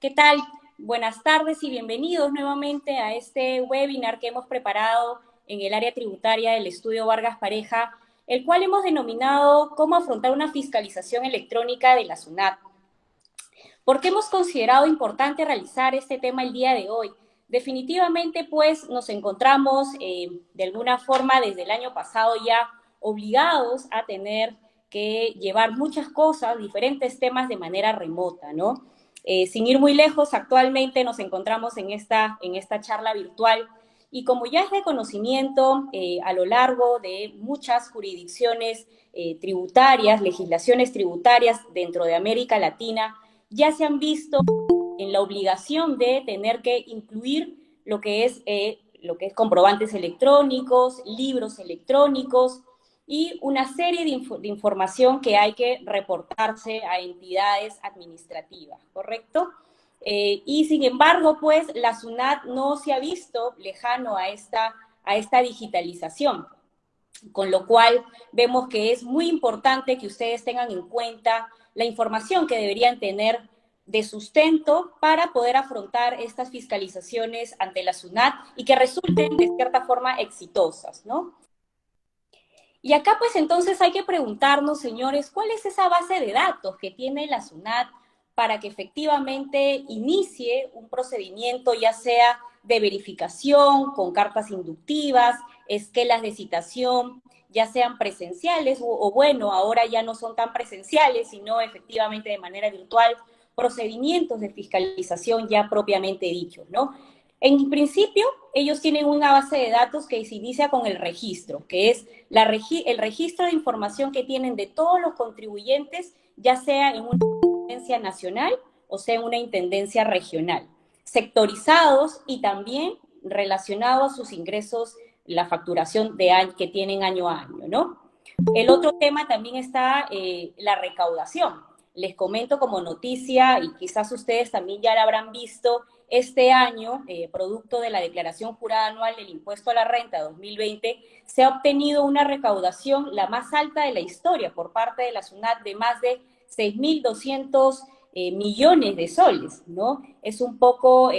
¿Qué tal? Buenas tardes y bienvenidos nuevamente a este webinar que hemos preparado en el área tributaria del Estudio Vargas Pareja, el cual hemos denominado ¿Cómo afrontar una fiscalización electrónica de la SUNAT? ¿Por qué hemos considerado importante realizar este tema el día de hoy? Definitivamente, pues, nos encontramos de alguna forma desde el año pasado ya obligados a tener que llevar muchas cosas, diferentes temas de manera remota, ¿no? Sin ir muy lejos, actualmente nos encontramos en esta charla virtual y como ya es de conocimiento a lo largo de muchas jurisdicciones tributarias, legislaciones tributarias dentro de América Latina, ya se han visto en la obligación de tener que incluir lo que es comprobantes electrónicos, libros electrónicos y una serie de información que hay que reportarse a entidades administrativas, ¿correcto? Y sin embargo, pues la SUNAT no se ha visto lejano a esta digitalización, con lo cual vemos que es muy importante que ustedes tengan en cuenta la información que deberían tener de sustento para poder afrontar estas fiscalizaciones ante la SUNAT y que resulten de cierta forma exitosas, ¿no? Y acá pues entonces hay que preguntarnos, señores, ¿cuál es esa base de datos que tiene la SUNAT para que efectivamente inicie un procedimiento ya sea de verificación, con cartas inductivas, esquelas de citación, ya sean presenciales o bueno, ahora ya no son tan presenciales, sino efectivamente de manera virtual, procedimientos de fiscalización ya propiamente dichos, ¿no? En principio, ellos tienen una base de datos que se inicia con el registro, que es el registro de información que tienen de todos los contribuyentes, ya sea en una intendencia nacional o sea en una intendencia regional, sectorizados y también relacionados a sus ingresos, la facturación que tienen año a año, ¿no? El otro tema también está la recaudación. Les comento como noticia, y quizás ustedes también ya la habrán visto, este año, producto de la declaración jurada anual del impuesto a la renta 2020, se ha obtenido una recaudación la más alta de la historia por parte de la SUNAT de más de 6.200 millones de soles, ¿no? Es un poco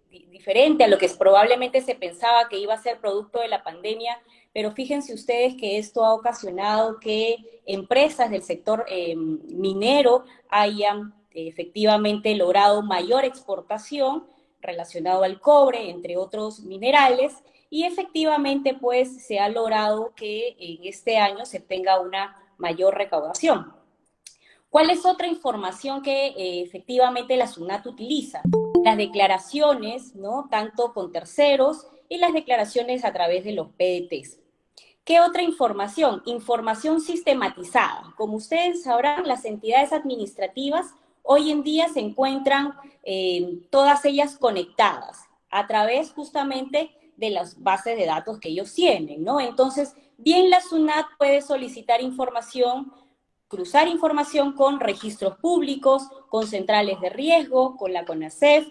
diferente a lo que probablemente se pensaba que iba a ser producto de la pandemia, pero fíjense ustedes que esto ha ocasionado que empresas del sector minero hayan efectivamente logrado mayor exportación relacionado al cobre, entre otros minerales, y efectivamente pues se ha logrado que en este año se tenga una mayor recaudación. ¿Cuál es otra información que efectivamente la SUNAT utiliza? Las declaraciones, ¿no? Tanto con terceros y las declaraciones a través de los PDTs. ¿Qué otra información? Información sistematizada. Como ustedes sabrán, las entidades administrativas hoy en día se encuentran todas ellas conectadas a través justamente de las bases de datos que ellos tienen, ¿no? Entonces, bien la SUNAT puede solicitar información, cruzar información con registros públicos, con centrales de riesgo, con la CONACEF,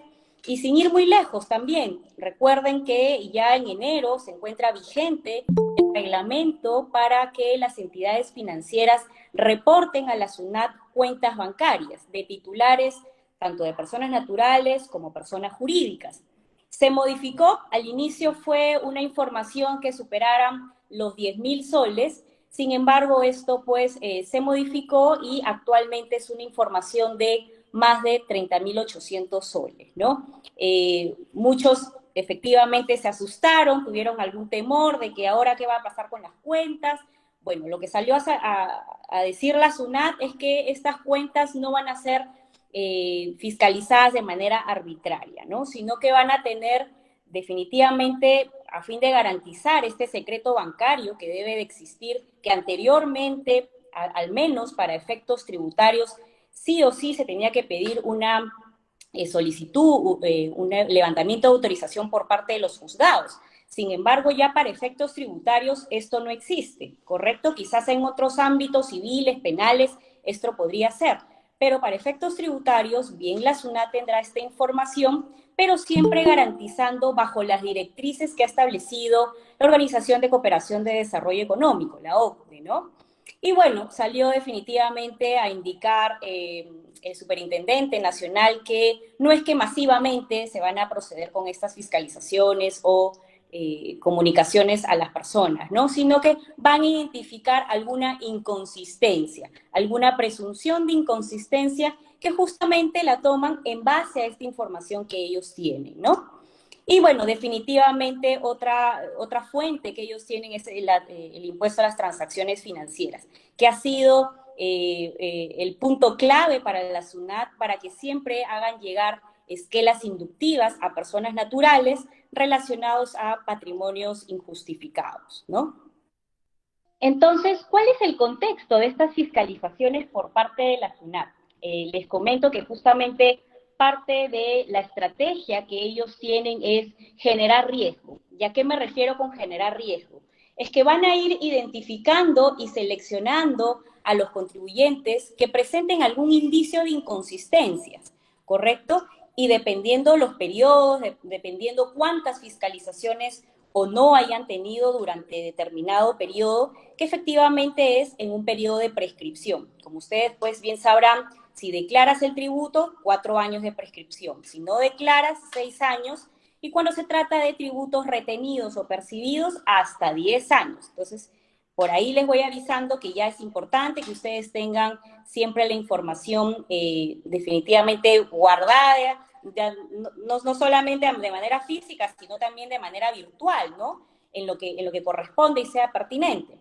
y sin ir muy lejos también. Recuerden que ya en enero se encuentra vigente el reglamento para que las entidades financieras reporten a la SUNAT cuentas bancarias de titulares tanto de personas naturales como personas jurídicas. Se modificó, al inicio fue una información que superaran los 10.000 soles, sin embargo esto pues se modificó y actualmente es una información de más de 30.800 soles, ¿no? Muchos efectivamente se asustaron, tuvieron algún temor de que ahora qué va a pasar con las cuentas. Bueno, lo que salió a decir la SUNAT es que estas cuentas no van a ser fiscalizadas de manera arbitraria, ¿no? Sino que van a tener definitivamente, a fin de garantizar este secreto bancario que debe de existir, que anteriormente, al menos para efectos tributarios, sí o sí se tenía que pedir una solicitud, un levantamiento de autorización por parte de los juzgados. Sin embargo, ya para efectos tributarios esto no existe, ¿correcto? Quizás en otros ámbitos civiles, penales, esto podría ser. Pero para efectos tributarios, bien la SUNAT tendrá esta información, pero siempre garantizando bajo las directrices que ha establecido la Organización de Cooperación de Desarrollo Económico, la OCDE, ¿no? Y bueno, salió definitivamente a indicar el superintendente nacional que no es que masivamente se van a proceder con estas fiscalizaciones o comunicaciones a las personas, ¿no? Sino que van a identificar alguna inconsistencia, alguna presunción de inconsistencia que justamente la toman en base a esta información que ellos tienen, ¿no? Y bueno, definitivamente otra fuente que ellos tienen es el impuesto a las transacciones financieras, que ha sido el punto clave para la SUNAT para que siempre hagan llegar esquelas inductivas a personas naturales relacionados a patrimonios injustificados, ¿no? Entonces, ¿cuál es el contexto de estas fiscalizaciones por parte de la SUNAT? Les comento que justamente parte de la estrategia que ellos tienen es generar riesgo. ¿Y a qué me refiero con generar riesgo? Es que van a ir identificando y seleccionando a los contribuyentes que presenten algún indicio de inconsistencias, ¿correcto? Y dependiendo los periodos, dependiendo cuántas fiscalizaciones o no hayan tenido durante determinado periodo, que efectivamente es en un periodo de prescripción. Como ustedes pues bien sabrán, si declaras el tributo, 4 años de prescripción. Si no declaras, 6 años. Y cuando se trata de tributos retenidos o percibidos, hasta 10 años. Entonces, por ahí les voy avisando que ya es importante que ustedes tengan siempre la información definitivamente guardada, no solamente de manera física, sino también de manera virtual, ¿no? En lo que corresponde y sea pertinente.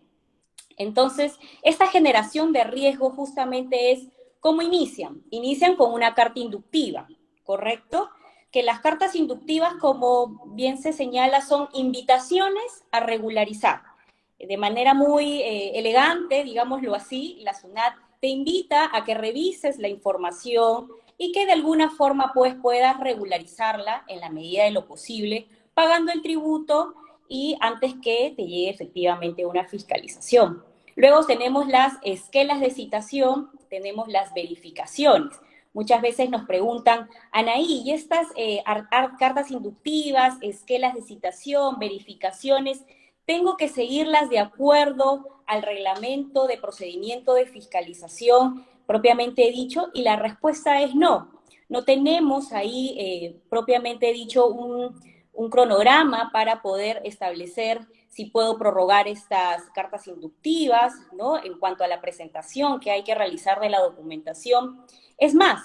Entonces, esta generación de riesgo justamente es cómo inician. Inician con una carta inductiva, ¿correcto? Que las cartas inductivas, como bien se señala, son invitaciones a regularizar. De manera muy elegante, digámoslo así, la SUNAT te invita a que revises la información y que de alguna forma pues puedas regularizarla en la medida de lo posible, pagando el tributo y antes que te llegue efectivamente una fiscalización. Luego tenemos las esquelas de citación, tenemos las verificaciones. Muchas veces nos preguntan, Anaí, ¿y estas cartas inductivas, esquelas de citación, verificaciones, tengo que seguirlas de acuerdo al reglamento de procedimiento de fiscalización propiamente dicho? Y la respuesta es no. No tenemos ahí propiamente dicho un cronograma para poder establecer si puedo prorrogar estas cartas inductivas, ¿no? En cuanto a la presentación que hay que realizar de la documentación. Es más,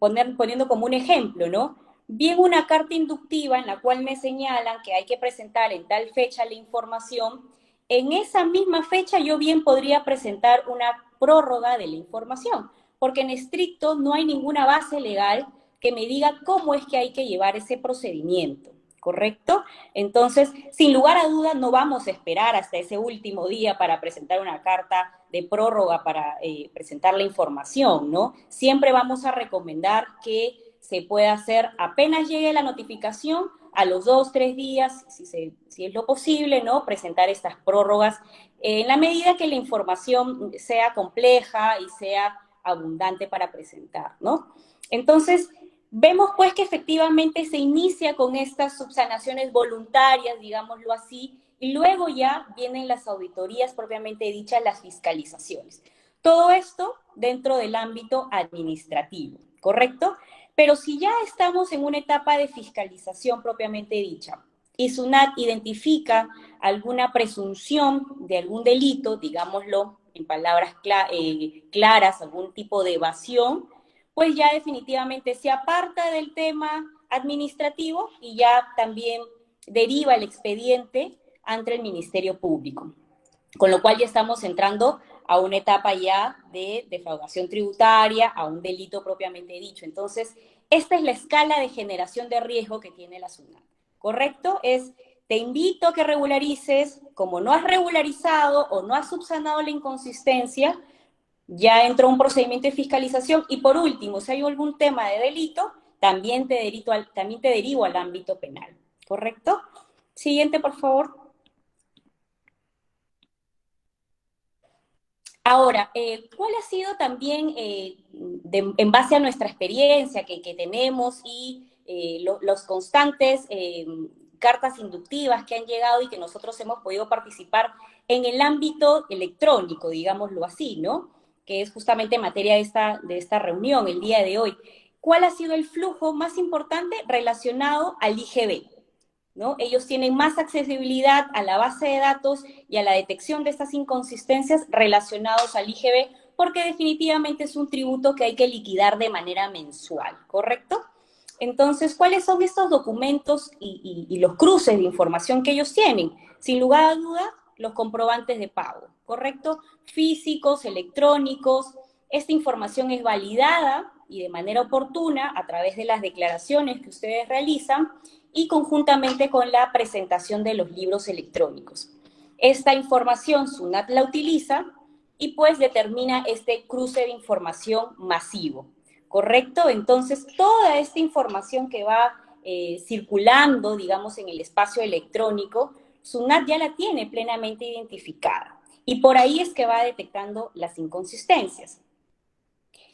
poniendo como un ejemplo, ¿no? Bien una carta inductiva en la cual me señalan que hay que presentar en tal fecha la información, en esa misma fecha yo bien podría presentar una prórroga de la información, porque en estricto no hay ninguna base legal que me diga cómo es que hay que llevar ese procedimiento, ¿correcto? Entonces, sin lugar a dudas, no vamos a esperar hasta ese último día para presentar una carta de prórroga para presentar la información, ¿no? Siempre vamos a recomendar que se puede hacer apenas llegue la notificación, a los 2, 3 días, si es lo posible, ¿no? Presentar estas prórrogas en la medida que la información sea compleja y sea abundante para presentar, ¿no? Entonces, vemos pues que efectivamente se inicia con estas subsanaciones voluntarias, digámoslo así, y luego ya vienen las auditorías propiamente dichas, las fiscalizaciones. Todo esto dentro del ámbito administrativo, ¿correcto? Pero si ya estamos en una etapa de fiscalización propiamente dicha y SUNAT identifica alguna presunción de algún delito, digámoslo en palabras claras, algún tipo de evasión, pues ya definitivamente se aparta del tema administrativo y ya también deriva el expediente ante el Ministerio Público. Con lo cual ya estamos entrando a una etapa ya de defraudación tributaria, a un delito propiamente dicho. Entonces, esta es la escala de generación de riesgo que tiene la SUNAT. ¿Correcto? Te invito a que regularices, como no has regularizado o no has subsanado la inconsistencia, ya entró un procedimiento de fiscalización y por último, si hay algún tema de delito, también te derivo al ámbito penal. ¿Correcto? Siguiente, por favor. Ahora, ¿cuál ha sido también, en base a nuestra experiencia que tenemos y los constantes cartas inductivas que han llegado y que nosotros hemos podido participar en el ámbito electrónico, digámoslo así, ¿no? que es justamente materia de esta reunión el día de hoy. ¿Cuál ha sido el flujo más importante relacionado al IGB? ¿No? Ellos tienen más accesibilidad a la base de datos y a la detección de estas inconsistencias relacionados al IGB, porque definitivamente es un tributo que hay que liquidar de manera mensual, ¿correcto? Entonces, ¿cuáles son estos documentos y los cruces de información que ellos tienen? Sin lugar a dudas, los comprobantes de pago, ¿correcto? Físicos, electrónicos. Esta información es validada y de manera oportuna a través de las declaraciones que ustedes realizan y conjuntamente con la presentación de los libros electrónicos. Esta información SUNAT la utiliza y pues determina este cruce de información masivo, ¿correcto? Entonces, toda esta información que va circulando, digamos, en el espacio electrónico, SUNAT ya la tiene plenamente identificada. Y por ahí es que va detectando las inconsistencias.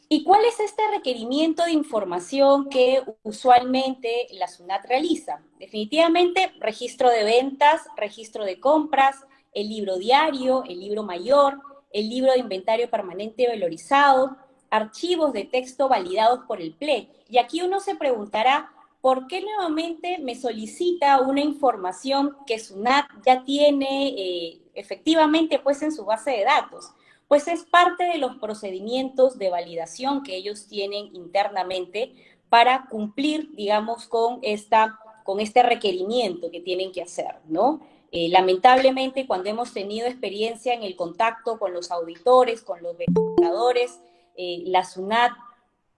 ¿Y cuál es este requerimiento de información que usualmente la SUNAT realiza? Definitivamente, registro de ventas, registro de compras, el libro diario, el libro mayor, el libro de inventario permanente valorizado, archivos de texto validados por el PLE. Y aquí uno se preguntará, ¿por qué nuevamente me solicita una información que SUNAT ya tiene efectivamente pues en su base de datos? Pues es parte de los procedimientos de validación que ellos tienen internamente para cumplir, digamos, con este requerimiento que tienen que hacer, ¿no? Lamentablemente, cuando hemos tenido experiencia en el contacto con los auditores, con los verificadores, la SUNAT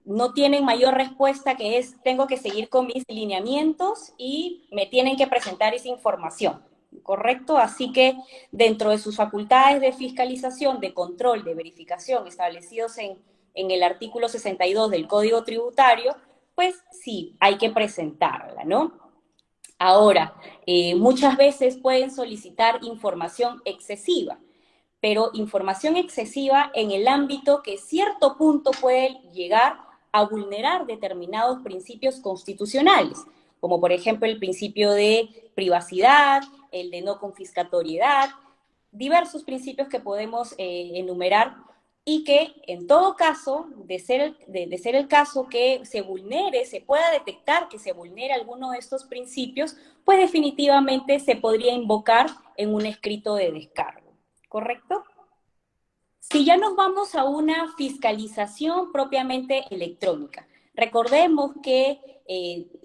no tienen mayor respuesta que es, tengo que seguir con mis lineamientos y me tienen que presentar esa información. ¿Correcto? Así que dentro de sus facultades de fiscalización, de control, de verificación establecidos en el artículo 62 del Código Tributario, pues sí, hay que presentarla, ¿no? Ahora, muchas veces pueden solicitar información excesiva, pero información excesiva en el ámbito que cierto punto puede llegar a vulnerar determinados principios constitucionales, como por ejemplo el principio de privacidad, el de no confiscatoriedad, diversos principios que podemos enumerar y que en todo caso, de ser el caso que se vulnere, se pueda detectar que se vulnera alguno de estos principios, pues definitivamente se podría invocar en un escrito de descargo, ¿correcto? Si ya nos vamos a una fiscalización propiamente electrónica, recordemos que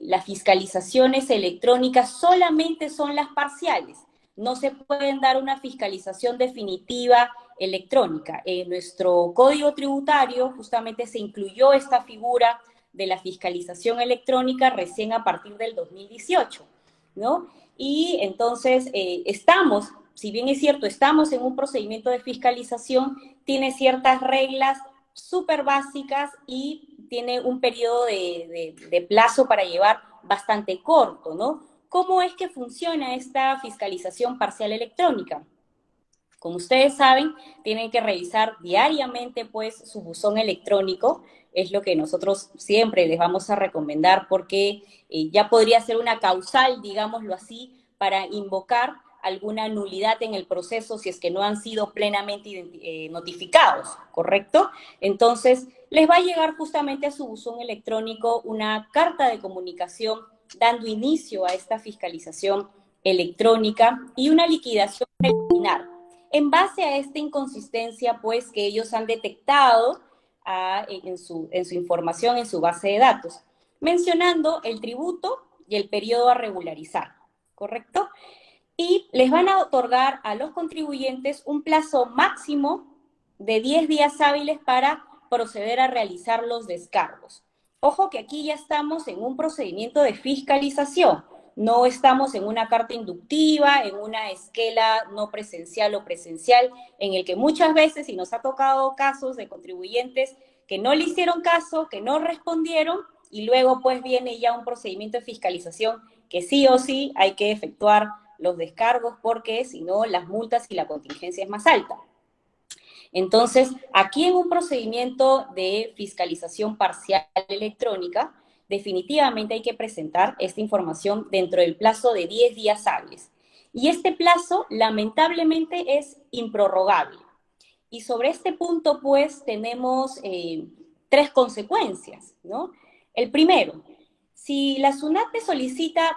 las fiscalizaciones electrónicas solamente son las parciales, no se pueden dar una fiscalización definitiva electrónica. En nuestro código tributario justamente se incluyó esta figura de la fiscalización electrónica recién a partir del 2018, ¿no? Y entonces estamos, si bien es cierto, estamos en un procedimiento de fiscalización, tiene ciertas reglas súper básicas y tiene un periodo de plazo para llevar bastante corto, ¿no? ¿Cómo es que funciona esta fiscalización parcial electrónica? Como ustedes saben, tienen que revisar diariamente pues su buzón electrónico, es lo que nosotros siempre les vamos a recomendar porque ya podría ser una causal, digámoslo así, para invocar alguna nulidad en el proceso si es que no han sido plenamente notificados, ¿correcto? Entonces, les va a llegar justamente a su buzón electrónico una carta de comunicación dando inicio a esta fiscalización electrónica y una liquidación preliminar en base a esta inconsistencia, pues, que ellos han detectado en su información, en su base de datos, mencionando el tributo y el periodo a regularizar, ¿correcto? Y les van a otorgar a los contribuyentes un plazo máximo de 10 días hábiles para proceder a realizar los descargos. Ojo que aquí ya estamos en un procedimiento de fiscalización, no estamos en una carta inductiva, en una esquela no presencial o presencial, en el que muchas veces, y nos ha tocado casos de contribuyentes que no le hicieron caso, que no respondieron, y luego pues viene ya un procedimiento de fiscalización que sí o sí hay que efectuar los descargos porque si no las multas y la contingencia es más alta. Entonces, aquí en un procedimiento de fiscalización parcial electrónica, definitivamente hay que presentar esta información dentro del plazo de 10 días hábiles. Y este plazo, lamentablemente, es improrrogable. Y sobre este punto, pues, tenemos tres consecuencias, ¿no? El primero, si la SUNAT te solicita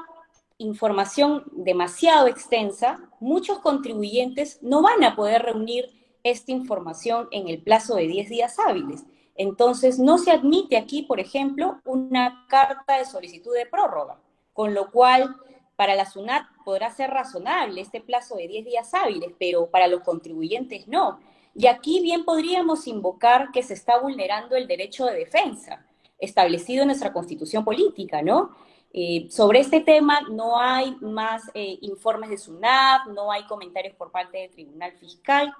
información demasiado extensa, muchos contribuyentes no van a poder reunir esta información en el plazo de 10 días hábiles. Entonces, no se admite aquí, por ejemplo, una carta de solicitud de prórroga, con lo cual, para la SUNAT podrá ser razonable este plazo de 10 días hábiles, pero para los contribuyentes no. Y aquí bien podríamos invocar que se está vulnerando el derecho de defensa establecido en nuestra Constitución política, ¿no? Sobre este tema no hay más informes de SUNAT, no hay comentarios por parte del Tribunal Fiscal,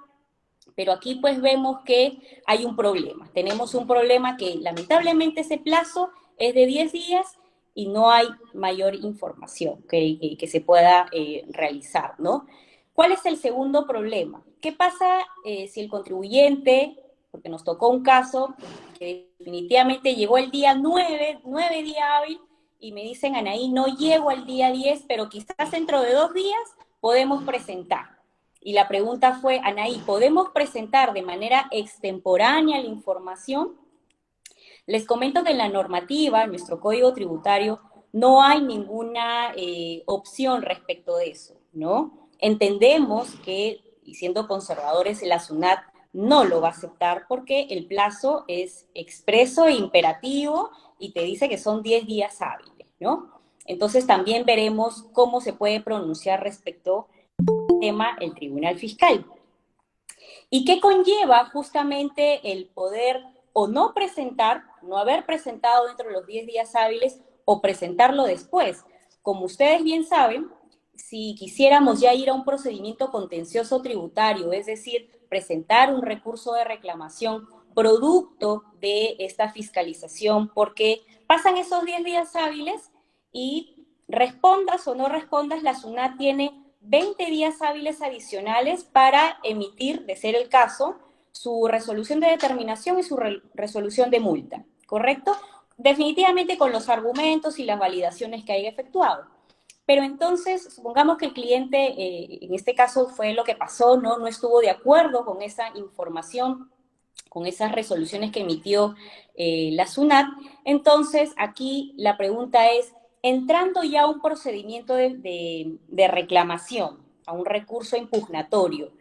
pero aquí pues vemos que hay un problema. Tenemos un problema que lamentablemente ese plazo es de 10 días y no hay mayor información que se pueda realizar, ¿no? ¿Cuál es el segundo problema? ¿Qué pasa si el contribuyente, porque nos tocó un caso que definitivamente llegó el día 9 día hábil, y me dicen, Anaí, no llego al día 10, pero quizás dentro de 2 días podemos presentar? Y la pregunta fue, Anaí, ¿podemos presentar de manera extemporánea la información? Les comento que en la normativa, en nuestro código tributario, no hay ninguna opción respecto de eso, ¿no? Entendemos que, y siendo conservadores, la SUNAT no lo va a aceptar porque el plazo es expreso e imperativo y te dice que son 10 días hábiles, ¿no? Entonces también veremos cómo se puede pronunciar respecto al tema el Tribunal Fiscal. ¿Y qué conlleva justamente el poder o no presentar, no haber presentado dentro de los 10 días hábiles o presentarlo después? Como ustedes bien saben, si quisiéramos ya ir a un procedimiento contencioso tributario, es decir, presentar un recurso de reclamación producto de esta fiscalización, porque pasan esos 10 días hábiles y respondas o no respondas, la SUNAT tiene 20 días hábiles adicionales para emitir, de ser el caso, su resolución de determinación y su resolución de multa, ¿correcto? Definitivamente con los argumentos y las validaciones que haya efectuado. Pero entonces, supongamos que el cliente, en este caso fue lo que pasó, no estuvo de acuerdo con esa información, con esas resoluciones que emitió la SUNAT. Entonces, aquí la pregunta es, entrando ya a un procedimiento de reclamación, a un recurso impugnatorio,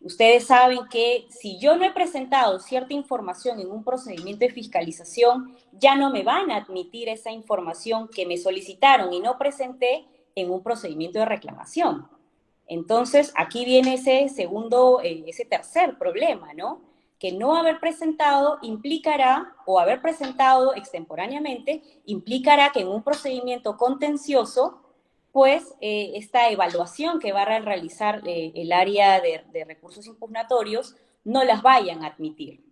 ustedes saben que si yo no he presentado cierta información en un procedimiento de fiscalización, ya no me van a admitir esa información que me solicitaron y no presenté en un procedimiento de reclamación. Entonces, aquí viene ese segundo, ese tercer problema, ¿no? Que no haber presentado implicará, o haber presentado extemporáneamente, implicará que en un procedimiento contencioso, pues esta evaluación que va a realizar el área de recursos impugnatorios no las vayan a admitir,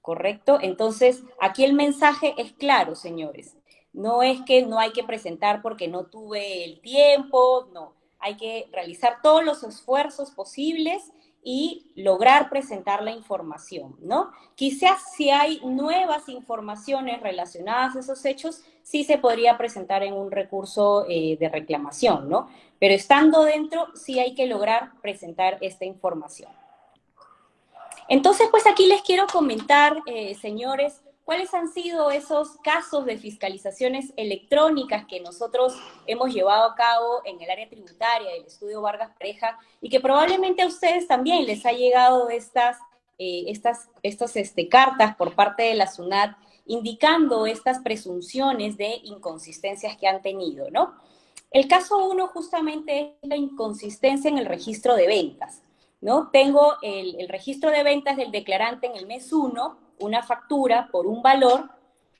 ¿correcto? Entonces, aquí el mensaje es claro, señores. No es que no hay que presentar porque no tuve el tiempo, no. Hay que realizar todos los esfuerzos posibles y lograr presentar la información, ¿no? Quizás si hay nuevas informaciones relacionadas a esos hechos, sí se podría presentar en un recurso de reclamación, ¿no? Pero estando dentro, sí hay que lograr presentar esta información. Entonces, pues aquí les quiero comentar, señores, cuáles han sido esos casos de fiscalizaciones electrónicas que nosotros hemos llevado a cabo en el área tributaria del estudio Vargas Pareja y que probablemente a ustedes también les ha llegado estas cartas por parte de la SUNAT indicando estas presunciones de inconsistencias que han tenido, ¿no? El caso 1 justamente es la inconsistencia en el registro de ventas, ¿no? Tengo el registro de ventas del declarante en el mes 1, una factura por un valor,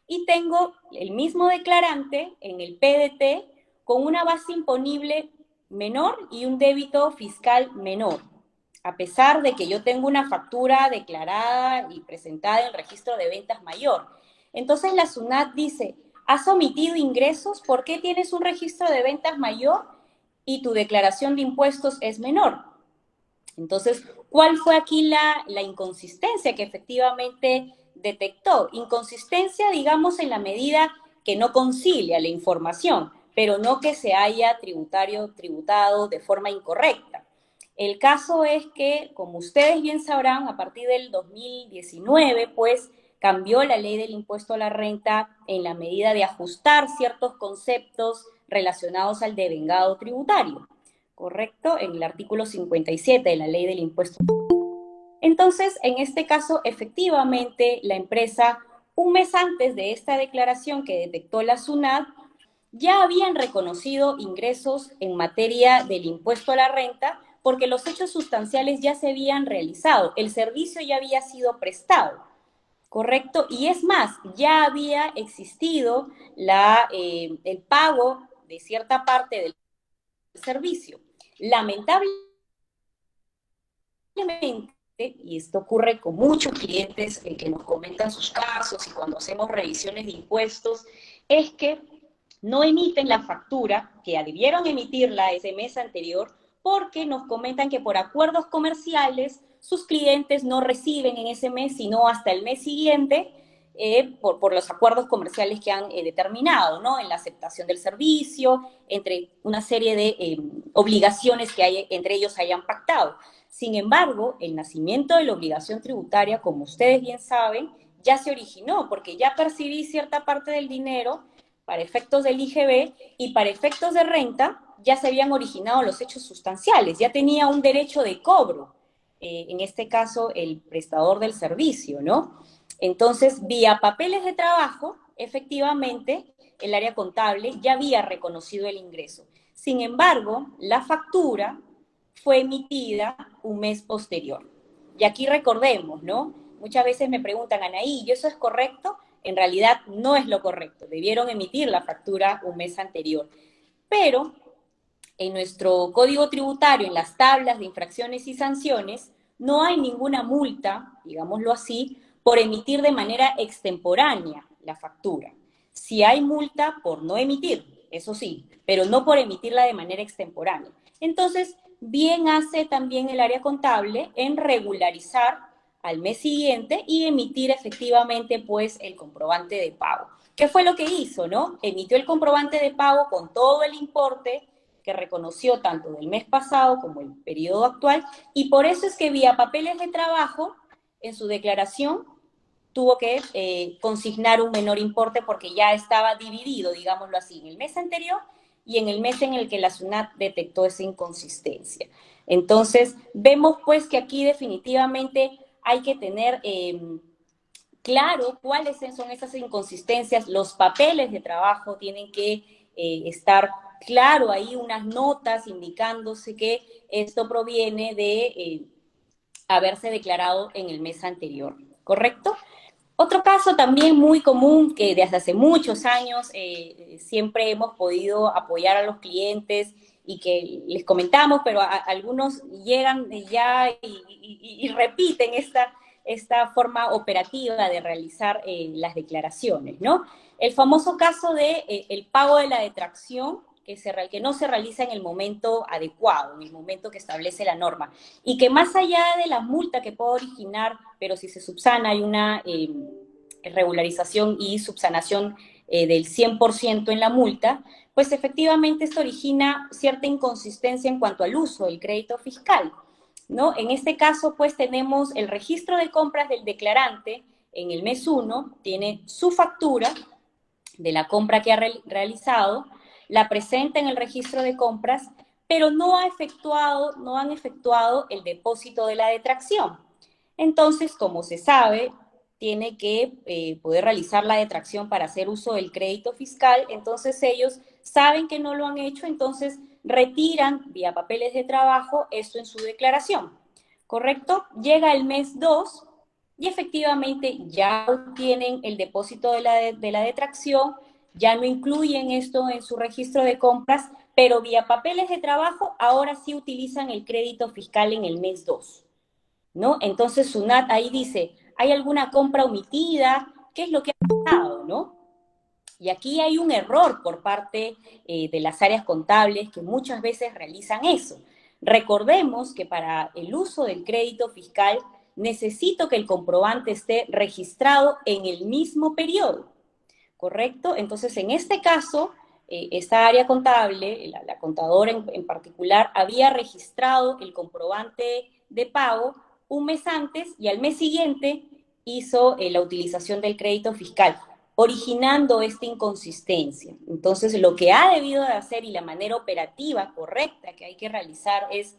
y tengo el mismo declarante en el PDT con una base imponible menor y un débito fiscal menor, a pesar de que yo tengo una factura declarada y presentada en el registro de ventas mayor. Entonces la SUNAT dice, ¿has omitido ingresos? ¿Por qué tienes un registro de ventas mayor y tu declaración de impuestos es menor? Entonces, ¿cuál fue aquí la inconsistencia que efectivamente detectó? Inconsistencia, digamos, en la medida que no concilia la información, pero no que se haya tributado de forma incorrecta. El caso es que, como ustedes bien sabrán, a partir del 2019, pues, cambió la ley del impuesto a la renta en la medida de ajustar ciertos conceptos relacionados al devengado tributario, ¿correcto? En el artículo 57 de la ley del impuesto. Entonces, en este caso, efectivamente, la empresa, un mes antes de esta declaración que detectó la SUNAT, ya habían reconocido ingresos en materia del impuesto a la renta porque los hechos sustanciales ya se habían realizado, el servicio ya había sido prestado, ¿correcto? Y es más, ya había existido el pago de cierta parte del servicio. Lamentablemente, y esto ocurre con muchos clientes que nos comentan sus casos y cuando hacemos revisiones de impuestos, es que no emiten la factura, que debieron emitirla ese mes anterior, porque nos comentan que por acuerdos comerciales sus clientes no reciben en ese mes, sino hasta el mes siguiente, por los acuerdos comerciales que han determinado, ¿no? En la aceptación del servicio, entre una serie de obligaciones que entre ellos hayan pactado. Sin embargo, el nacimiento de la obligación tributaria, como ustedes bien saben, ya se originó, porque ya percibí cierta parte del dinero para efectos del IGB y para efectos de renta ya se habían originado los hechos sustanciales, ya tenía un derecho de cobro, en este caso el prestador del servicio, ¿no? Entonces, vía papeles de trabajo, efectivamente, el área contable ya había reconocido el ingreso. Sin embargo, la factura fue emitida un mes posterior. Y aquí recordemos, ¿no? Muchas veces me preguntan, Anaí, ¿y eso es correcto? En realidad no es lo correcto. Debieron emitir la factura un mes anterior. Pero en nuestro código tributario, en las tablas de infracciones y sanciones, no hay ninguna multa, digámoslo así, por emitir de manera extemporánea la factura. Sí hay multa por no emitir, eso sí, pero no por emitirla de manera extemporánea. Entonces, bien hace también el área contable en regularizar al mes siguiente y emitir efectivamente pues el comprobante de pago. ¿Qué fue lo que hizo, no? Emitió el comprobante de pago con todo el importe que reconoció tanto del mes pasado como el periodo actual, y por eso es que vía papeles de trabajo, en su declaración, tuvo que consignar un menor importe porque ya estaba dividido, digámoslo así, en el mes anterior y en el mes en el que la SUNAT detectó esa inconsistencia. Entonces, vemos pues que aquí definitivamente hay que tener claro cuáles son esas inconsistencias, los papeles de trabajo tienen que estar claro ahí, unas notas indicándose que esto proviene de haberse declarado en el mes anterior, ¿correcto? Otro caso también muy común que desde hace muchos años siempre hemos podido apoyar a los clientes y que les comentamos, pero algunos llegan ya y repiten esta forma operativa de realizar las declaraciones, ¿no? El famoso caso de el pago de la detracción que no se realiza en el momento adecuado, en el momento que establece la norma, y que más allá de la multa que puede originar, pero si se subsana hay una regularización y subsanación del 100% en la multa, pues efectivamente esto origina cierta inconsistencia en cuanto al uso del crédito fiscal, ¿no? En este caso, pues tenemos el registro de compras del declarante en el mes 1, tiene su factura de la compra que ha realizado, la presenta en el registro de compras, pero no han efectuado el depósito de la detracción. Entonces, como se sabe, tiene que poder realizar la detracción para hacer uso del crédito fiscal, entonces ellos saben que no lo han hecho, entonces retiran vía papeles de trabajo esto en su declaración, ¿correcto? Llega el mes 2 y efectivamente ya tienen el depósito de la detracción, ya no incluyen esto en su registro de compras, pero vía papeles de trabajo ahora sí utilizan el crédito fiscal en el mes 2, ¿no? Entonces SUNAT ahí dice, ¿hay alguna compra omitida? ¿Qué es lo que ha pasado, no? Y aquí hay un error por parte de las áreas contables que muchas veces realizan eso. Recordemos que para el uso del crédito fiscal necesito que el comprobante esté registrado en el mismo periodo, ¿correcto? Entonces, en este caso, esta área contable, la contadora en particular, había registrado el comprobante de pago un mes antes y al mes siguiente hizo la utilización del crédito fiscal, originando esta inconsistencia. Entonces, lo que ha debido de hacer y la manera operativa correcta que hay que realizar es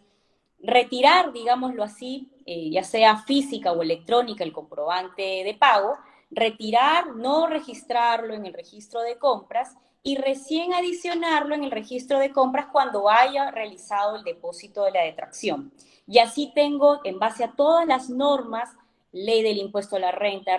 retirar, digámoslo así, ya sea física o electrónica, el comprobante de pago, retirar, no registrarlo en el registro de compras y recién adicionarlo en el registro de compras cuando haya realizado el depósito de la detracción. Y así tengo, en base a todas las normas, ley del impuesto a la renta,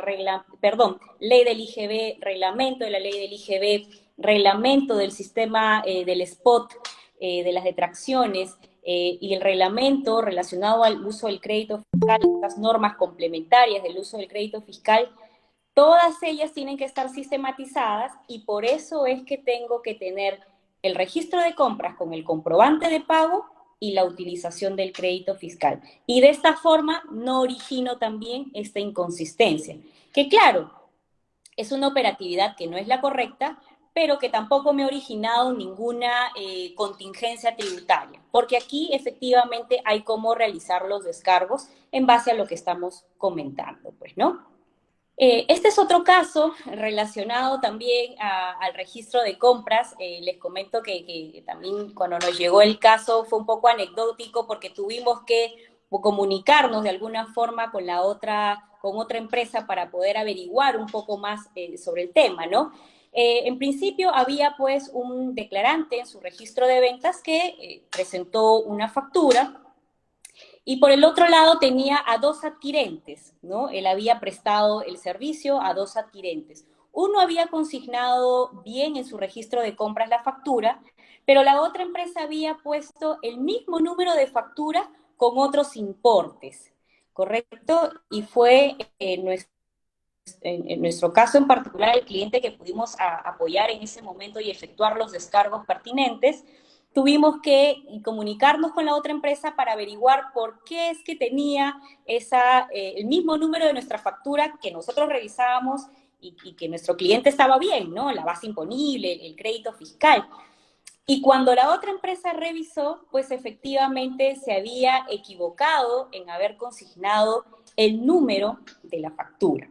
ley del IGB, reglamento de la ley del IGB, reglamento del sistema del spot, de las detracciones, y el reglamento relacionado al uso del crédito fiscal, las normas complementarias del uso del crédito fiscal, todas ellas tienen que estar sistematizadas y por eso es que tengo que tener el registro de compras con el comprobante de pago y la utilización del crédito fiscal. Y de esta forma no origino también esta inconsistencia, que claro, es una operatividad que no es la correcta, pero que tampoco me ha originado ninguna contingencia tributaria, porque aquí efectivamente hay cómo realizar los descargos en base a lo que estamos comentando, pues, ¿no? Este es otro caso relacionado también al registro de compras. Les comento que también cuando nos llegó el caso fue un poco anecdótico porque tuvimos que comunicarnos de alguna forma con otra empresa para poder averiguar un poco más sobre el tema, ¿no? En principio había pues un declarante en su registro de ventas que presentó una factura y por el otro lado tenía a dos adquirentes, ¿no? Él había prestado el servicio a dos adquirentes. Uno había consignado bien en su registro de compras la factura, pero la otra empresa había puesto el mismo número de factura con otros importes, ¿correcto? Y fue en nuestro caso en particular, el cliente que pudimos apoyar en ese momento y efectuar los descargos pertinentes, tuvimos que comunicarnos con la otra empresa para averiguar por qué es que tenía el mismo número de nuestra factura que nosotros revisábamos y que nuestro cliente estaba bien, ¿no? La base imponible, el crédito fiscal. Y cuando la otra empresa revisó, pues efectivamente se había equivocado en haber consignado el número de la factura.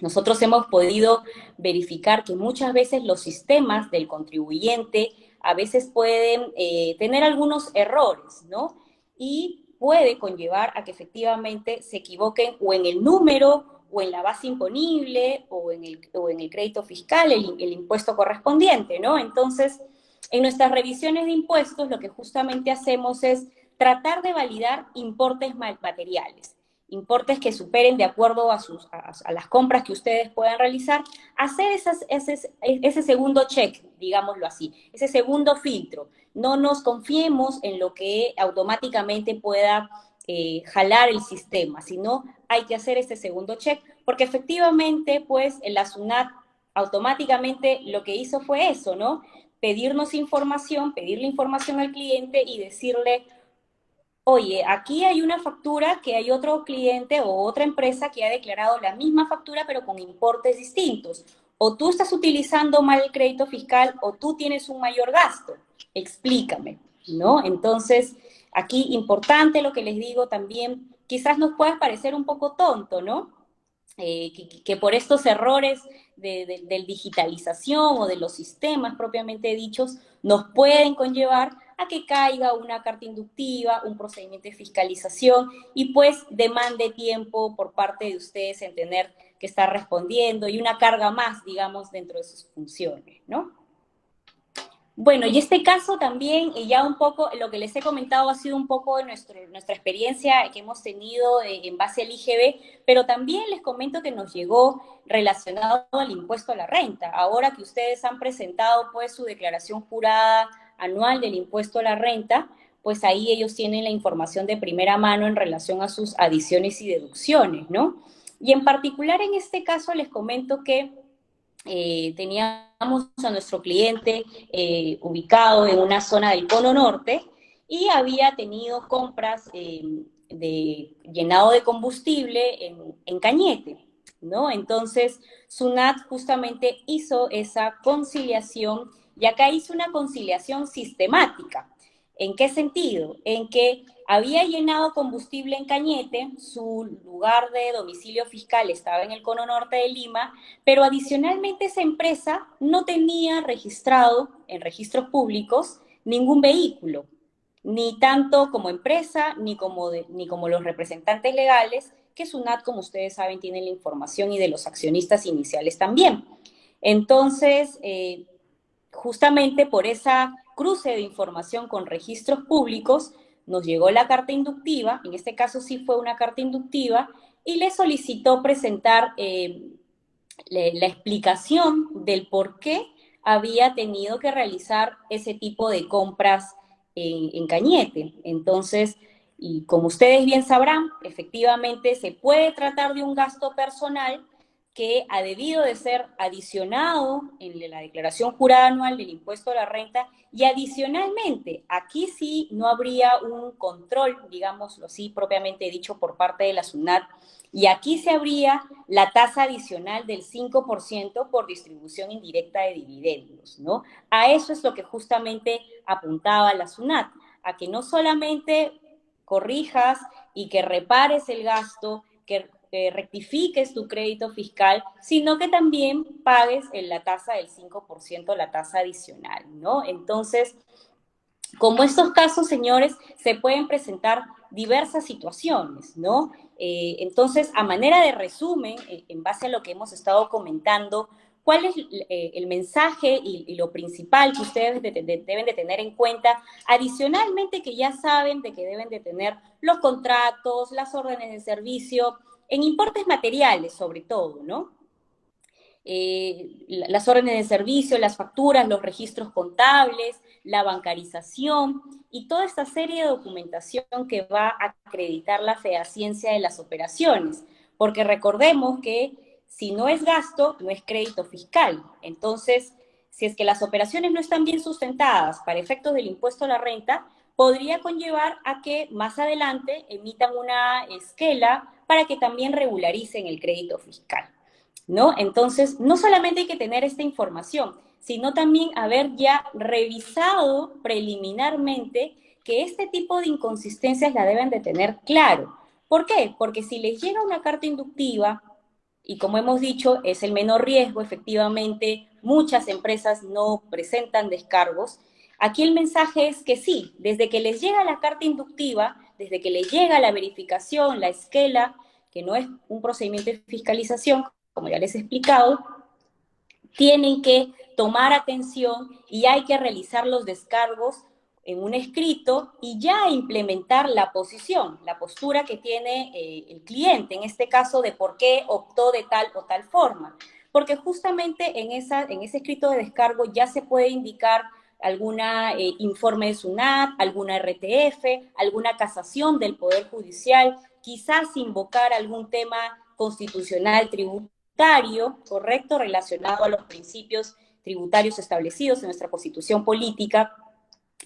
Nosotros hemos podido verificar que muchas veces los sistemas del contribuyente a veces pueden tener algunos errores, ¿no? Y puede conllevar a que efectivamente se equivoquen o en el número, o en la base imponible, o en el crédito fiscal, el impuesto correspondiente, ¿no? Entonces, en nuestras revisiones de impuestos, lo que justamente hacemos es tratar de validar importes materiales, importes que superen de acuerdo a las compras que ustedes puedan realizar, hacer ese segundo check, digámoslo así, ese segundo filtro. No nos confiemos en lo que automáticamente pueda jalar el sistema, sino hay que hacer este segundo check, porque efectivamente, pues, la SUNAT automáticamente lo que hizo fue eso, ¿no? Pedirnos información, pedirle información al cliente y decirle, oye, aquí hay una factura que hay otro cliente o otra empresa que ha declarado la misma factura pero con importes distintos. O tú estás utilizando mal el crédito fiscal o tú tienes un mayor gasto. Explícame, ¿no? Entonces, aquí importante lo que les digo también, quizás nos pueda parecer un poco tonto, ¿no? Que por estos errores de digitalización o de los sistemas propiamente dichos nos pueden conllevar a que caiga una carta inductiva, un procedimiento de fiscalización y pues demande tiempo por parte de ustedes en tener que estar respondiendo y una carga más, digamos, dentro de sus funciones, ¿no? Bueno, y este caso también, ya un poco, lo que les he comentado ha sido un poco de nuestra experiencia que hemos tenido en base al IGB, pero también les comento que nos llegó relacionado al impuesto a la renta. Ahora que ustedes han presentado pues su declaración jurada anual del impuesto a la renta, pues ahí ellos tienen la información de primera mano en relación a sus adiciones y deducciones, ¿no? Y en particular en este caso les comento que teníamos a nuestro cliente ubicado en una zona del Cono Norte y había tenido compras de llenado de combustible en Cañete. ¿no? Entonces, SUNAT justamente hizo esa conciliación y acá hizo una conciliación sistemática. ¿En qué sentido? En que había llenado combustible en Cañete, su lugar de domicilio fiscal estaba en el cono norte de Lima, pero adicionalmente esa empresa no tenía registrado en registros públicos ningún vehículo, ni tanto como empresa, ni como los representantes legales, que SUNAT, como ustedes saben, tiene la información y de los accionistas iniciales también. Entonces, justamente por esa cruce de información con registros públicos, nos llegó la carta inductiva, en este caso sí fue una carta inductiva, y le solicitó presentar la explicación del por qué había tenido que realizar ese tipo de compras en Cañete. Entonces, y como ustedes bien sabrán, efectivamente se puede tratar de un gasto personal que ha debido de ser adicionado en la declaración jurada anual del impuesto a la renta y adicionalmente, aquí sí no habría un control, digámoslo así, propiamente dicho por parte de la SUNAT, y aquí se habría la tasa adicional del 5% por distribución indirecta de dividendos, ¿no? A eso es lo que justamente apuntaba la SUNAT, a que no solamente corrijas y que repares el gasto, que rectifiques tu crédito fiscal, sino que también pagues en la tasa del 5%, la tasa adicional, ¿no? Entonces, como estos casos, señores, se pueden presentar diversas situaciones, ¿no? Entonces, a manera de resumen, en base a lo que hemos estado comentando, ¿cuál es el mensaje y lo principal que ustedes deben de tener en cuenta? Adicionalmente, que ya saben de que deben de tener los contratos, las órdenes de servicio, en importes materiales sobre todo, ¿no? Las órdenes de servicio, las facturas, los registros contables, la bancarización y toda esta serie de documentación que va a acreditar la fehaciencia de las operaciones. Porque recordemos que si no es gasto, no es crédito fiscal. Entonces, si es que las operaciones no están bien sustentadas para efectos del impuesto a la renta, podría conllevar a que más adelante emitan una esquela para que también regularicen el crédito fiscal. ¿No? Entonces, no solamente hay que tener esta información, sino también haber ya revisado preliminarmente que este tipo de inconsistencias la deben de tener claro. ¿Por qué? Porque si les llega una carta inductiva, y como hemos dicho, es el menor riesgo, efectivamente, muchas empresas no presentan descargos, aquí el mensaje es que sí, desde que les llega la carta inductiva, desde que les llega la verificación, la esquela, que no es un procedimiento de fiscalización, como ya les he explicado, tienen que tomar atención y hay que realizar los descargos en un escrito y ya implementar la posición, la postura que tiene el cliente, en este caso de por qué optó de tal o tal forma. Porque justamente en ese escrito de descargo ya se puede indicar alguna informe de SUNAT, alguna RTF, alguna casación del Poder Judicial, quizás invocar algún tema constitucional, tributario, correcto, relacionado a los principios tributarios establecidos en nuestra Constitución política,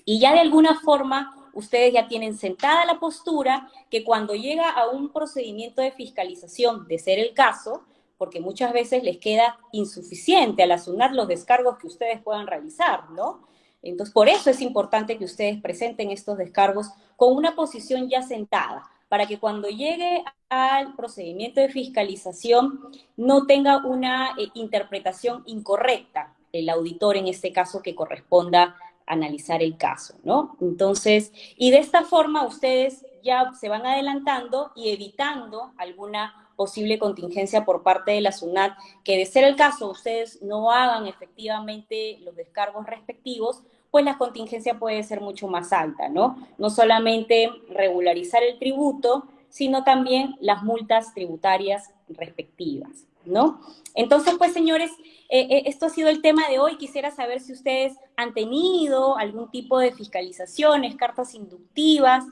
y ya de alguna forma ustedes ya tienen sentada la postura que cuando llega a un procedimiento de fiscalización, de ser el caso, porque muchas veces les queda insuficiente a la SUNAT los descargos que ustedes puedan realizar, ¿no? Entonces, por eso es importante que ustedes presenten estos descargos con una posición ya sentada, para que cuando llegue al procedimiento de fiscalización no tenga una interpretación incorrecta el auditor, en este caso, que corresponda analizar el caso, ¿no? Entonces, y de esta forma ustedes ya se van adelantando y evitando alguna posible contingencia por parte de la SUNAT, que de ser el caso ustedes no hagan efectivamente los descargos respectivos, pues la contingencia puede ser mucho más alta, ¿no? No solamente regularizar el tributo, sino también las multas tributarias respectivas, ¿no? Entonces, pues, señores, esto ha sido el tema de hoy. Quisiera saber si ustedes han tenido algún tipo de fiscalizaciones, cartas inductivas.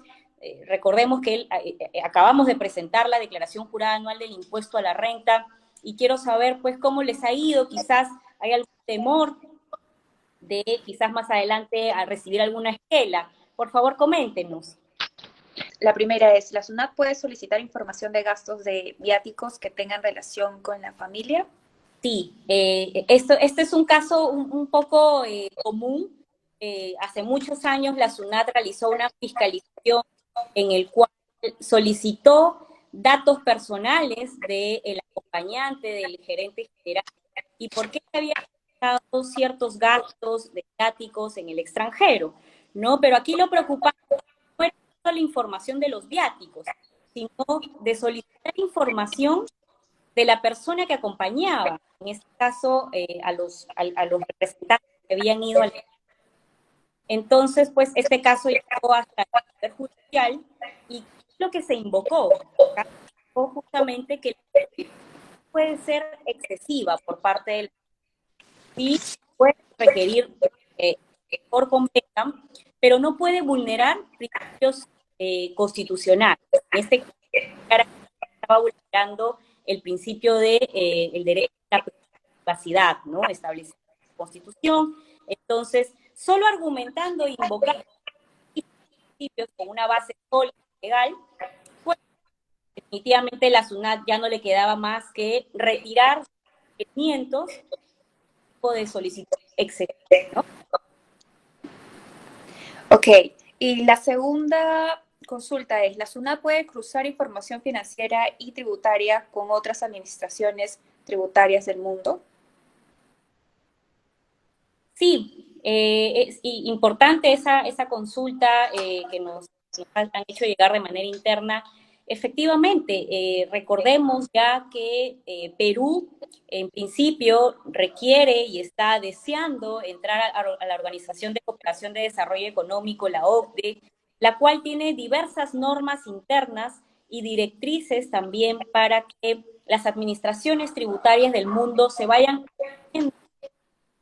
Recordemos que acabamos de presentar la declaración jurada anual del impuesto a la renta y quiero saber, pues, cómo les ha ido. Quizás hay algún temor de quizás más adelante a recibir alguna esquela. Por favor, coméntenos. La primera es, ¿la SUNAT puede solicitar información de gastos de viáticos que tengan relación con la familia? Sí, este es un caso un poco común. Hace muchos años la SUNAT realizó una fiscalización en el cual solicitó datos personales del acompañante, del gerente general, y por qué se habían realizado ciertos gastos de viáticos en el extranjero, ¿no? Pero aquí lo preocupante no era solo la información de los viáticos, sino de solicitar información de la persona que acompañaba, en este caso a los representantes que habían ido al... Entonces, pues este caso llegó hasta el Poder Judicial y lo que se invocó, justamente que puede ser excesiva por parte del... Sí, puede requerir por completo, pero no puede vulnerar principios constitucionales. En este caso, estaba vulnerando el principio de el derecho a la privacidad, ¿no? Establecido en la Constitución. Entonces, solo argumentando e invocando principios con una base sólida legal, pues definitivamente la SUNAT ya no le quedaba más que retirar requerimientos de solicitud excesiva, ¿no? Ok, y la segunda consulta es, ¿la SUNAT puede cruzar información financiera y tributaria con otras administraciones tributarias del mundo? Sí, es importante esa consulta que nos han hecho llegar de manera interna. Efectivamente, recordemos ya que Perú en principio requiere y está deseando entrar a la Organización de Cooperación de Desarrollo Económico, la OCDE, la cual tiene diversas normas internas y directrices también para que las administraciones tributarias del mundo se vayan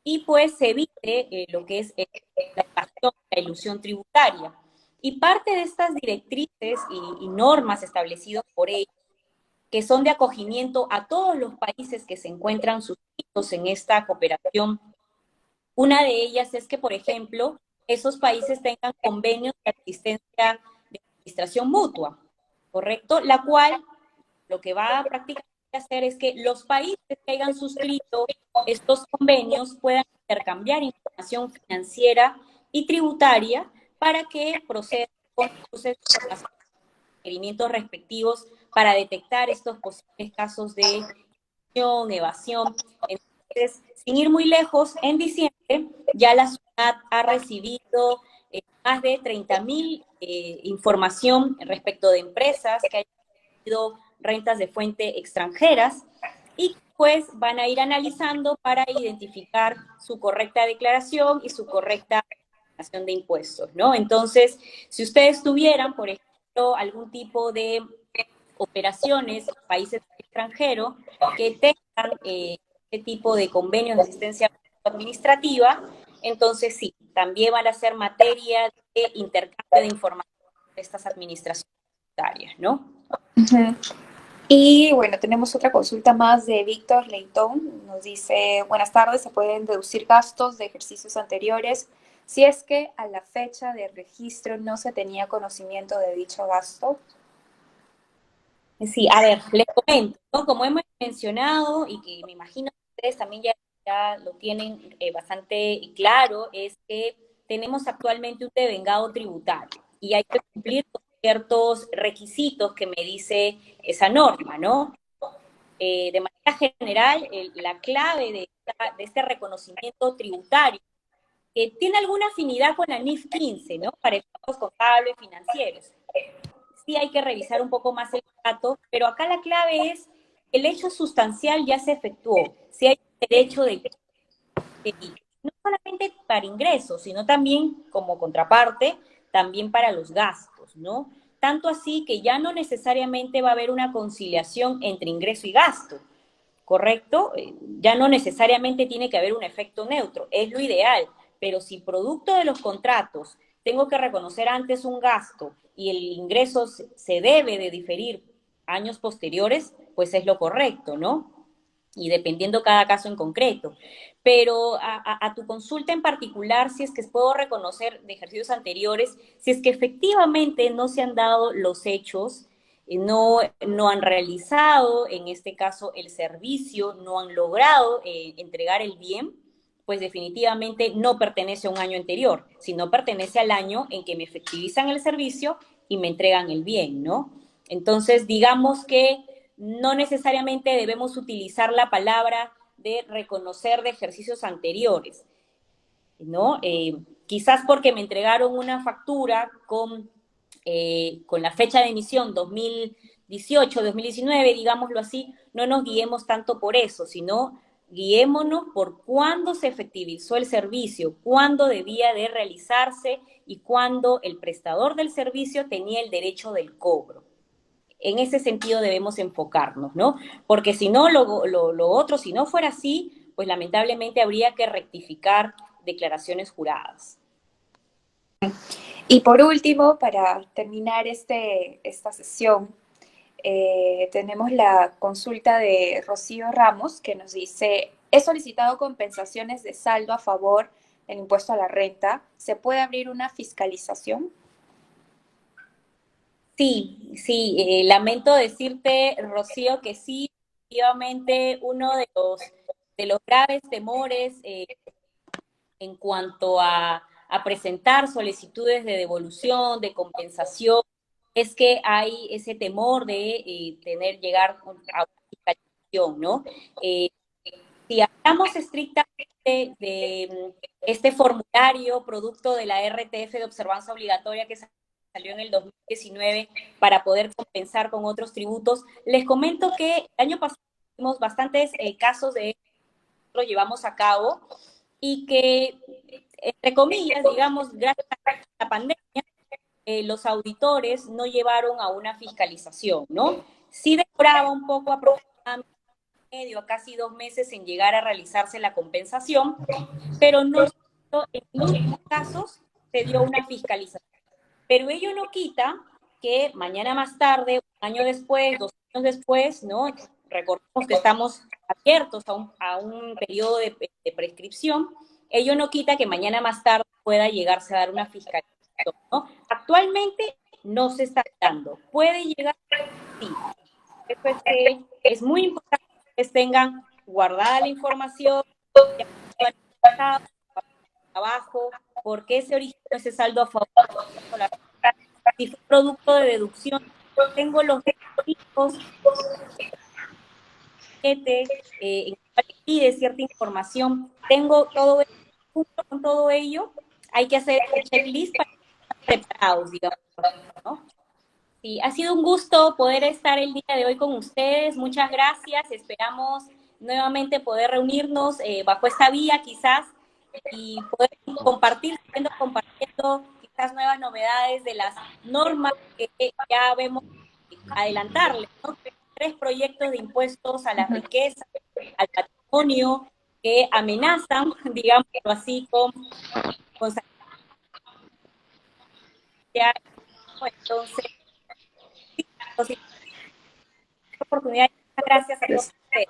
y pues se evite lo que es la evasión, la ilusión tributaria. Y parte de estas directrices y normas establecidas por ellos, que son de acogimiento a todos los países que se encuentran suscritos en esta cooperación, una de ellas es que, por ejemplo, esos países tengan convenios de asistencia de administración mutua, ¿correcto? La cual lo que va a prácticamente hacer es que los países que hayan suscrito estos convenios puedan intercambiar información financiera y tributaria para que procedan con sus requerimientos respectivos para detectar estos posibles casos de evasión. Entonces, sin ir muy lejos, en diciembre ya la ciudad ha recibido más de 30.000 información respecto de empresas que hayan tenido rentas de fuente extranjeras y pues van a ir analizando para identificar su correcta declaración y su correcta declaración de impuestos, ¿no? Entonces, si ustedes tuvieran, por ejemplo, algún tipo de operaciones en países extranjeros que tengan este tipo de convenios de asistencia administrativa, entonces sí, también van a ser materia de intercambio de información de estas administraciones tributarias, ¿no? Uh-huh. Y bueno, tenemos otra consulta más de Víctor Leitón. Nos dice, buenas tardes, ¿se pueden deducir gastos de ejercicios anteriores si es que a la fecha de registro no se tenía conocimiento de dicho gasto? Sí, a ver, les comento, ¿no? Como hemos mencionado y que me imagino que ustedes también ya lo tienen bastante claro, es que tenemos actualmente un devengado tributario y hay que cumplir con ciertos requisitos que me dice esa norma, ¿no? De manera general, la clave de este reconocimiento tributario tiene alguna afinidad con la NIF 15, ¿no? Para efectos contables financieros. Sí hay que revisar un poco más el dato, pero acá la clave es el hecho sustancial ya se efectuó. Si hay derecho de no solamente para ingresos, sino también como contraparte, también para los gastos, ¿no? Tanto así que ya no necesariamente va a haber una conciliación entre ingreso y gasto, ¿correcto? Ya no necesariamente tiene que haber un efecto neutro, es lo ideal, pero si producto de los contratos tengo que reconocer antes un gasto y el ingreso se debe de diferir años posteriores, pues es lo correcto, ¿no? y dependiendo cada caso en concreto. Pero a tu consulta en particular, si es que puedo reconocer de ejercicios anteriores, si es que efectivamente no se han dado los hechos, no han realizado, en este caso, el servicio, no han logrado entregar el bien, pues definitivamente no pertenece a un año anterior, sino pertenece al año en que me efectivizan el servicio y me entregan el bien, ¿no? Entonces, digamos que no necesariamente debemos utilizar la palabra de reconocer de ejercicios anteriores, ¿no? Quizás porque me entregaron una factura con la fecha de emisión 2018, 2019, digámoslo así, no nos guiemos tanto por eso, sino guiémonos por cuándo se efectivizó el servicio, cuándo debía de realizarse y cuándo el prestador del servicio tenía el derecho del cobro. En ese sentido debemos enfocarnos, ¿no? Porque si no, lo otro, si no fuera así, pues lamentablemente habría que rectificar declaraciones juradas. Y por último, para terminar esta sesión, tenemos la consulta de Rocío Ramos, que nos dice, he solicitado compensaciones de saldo a favor del impuesto a la renta. ¿Se puede abrir una fiscalización? Sí, sí, lamento decirte, Rocío, que sí, efectivamente, uno de los graves temores en cuanto a presentar solicitudes de devolución, de compensación, es que hay ese temor de llegar a una fiscalización, ¿no? Eh, si hablamos estrictamente de este formulario producto de la RTF de observancia obligatoria que salió en el 2019 para poder compensar con otros tributos, les comento que el año pasado tuvimos bastantes casos de lo llevamos a cabo y que, entre comillas, digamos, gracias a la pandemia, los auditores no llevaron a una fiscalización, ¿no? Sí demoraba un poco aproximadamente medio a casi 2 meses en llegar a realizarse la compensación, pero no en muchos casos se dio una fiscalización. Pero ello no quita que mañana más tarde, un año después, 2 años después, ¿no? Recordemos que estamos abiertos a un periodo de prescripción, ello no quita que mañana más tarde pueda llegarse a dar una fiscalización, ¿no? Actualmente no se está dando, puede llegar, sí. Eso es que es muy importante que ustedes tengan guardada la información, ya trabajo, por qué se originó ese saldo a favor, si fue producto de deducción, tengo los requisitos en cual pide cierta información, tengo todo ello, junto con todo ello, hay que hacer el checklist para estar preparados, digamos, ¿no? Sí, ha sido un gusto poder estar el día de hoy con ustedes. Muchas gracias. Esperamos nuevamente poder reunirnos bajo esta vía quizás y poder compartir, siguiendo compartiendo quizás nuevas novedades de las normas que ya vemos adelantarles, ¿no? 3 proyectos de impuestos a la riqueza, al patrimonio, que amenazan, digámoslo así, con ya, entonces, sí, oportunidad. Muchas gracias a todos ustedes.